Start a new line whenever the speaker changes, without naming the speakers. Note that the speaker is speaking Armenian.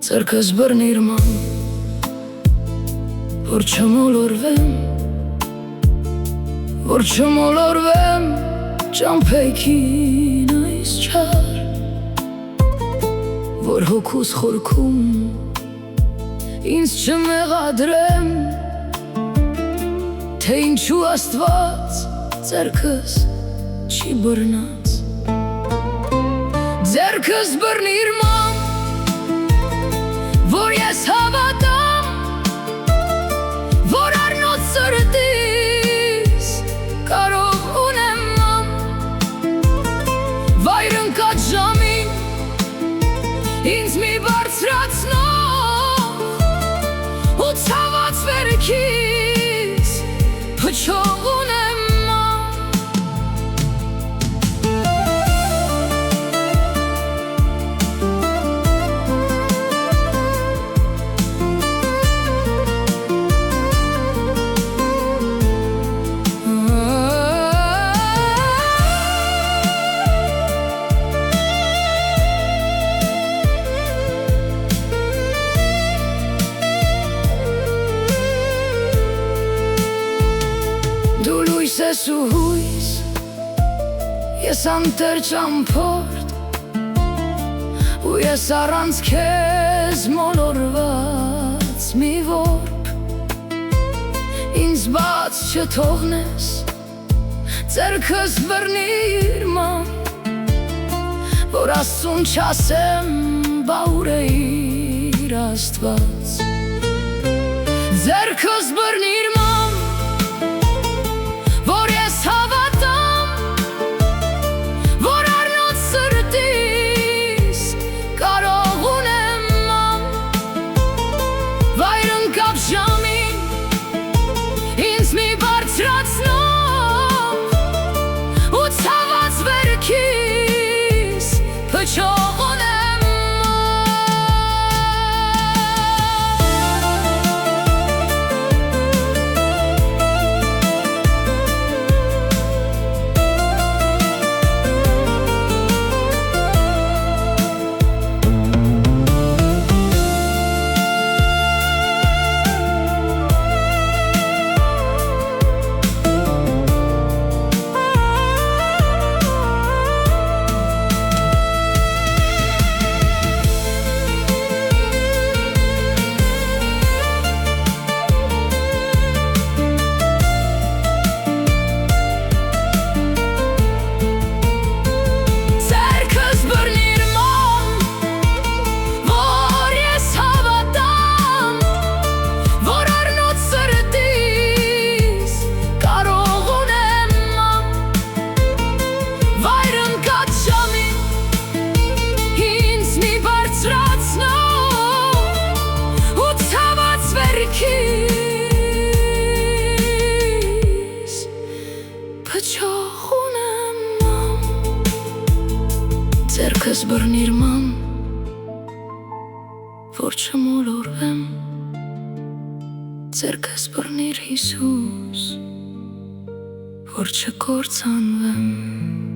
Ձեռքս բռնիր ման, որ չմոլորվեմ, որ չմոլորվեմ ճամփեքին այս չար, որ հոգուս խորքում ինձ չմեղադրեմ, թե ինչու Աստված ձեռքս չի բռնած։ Ձեռքս բռնիր ման, որ ես հավատամ, որ առնոց սրտիս կարող ունեմ ման, վայր ընկած ժամին ինձ մի բարձրացնող ու ցաված վերքիս փչող ունեմ ման։ Դու լույս ես ու հույս, ես անտեր ճամփորդ, ու ես առանց քեզ մոլորված մի որբ, ինձ բաց չթողնես, ձեռքս բռնիր ման, որ Աստծուն չասեմ բա ուր է իր Աստված։ Ձեռքս բռնիր ման, որ ես հավատամ, որ առնոց սրտիս կարող ունեմ ման, վայր ընկավ ժամին ինձ մի բարձրացնող ու ցաված վերքիս փչող ունեմ Ձեռքս բռնիր ման, որ չմոլորվեմ, ձեռքս բռնիր Հիսուս, որ չկործանվեմ։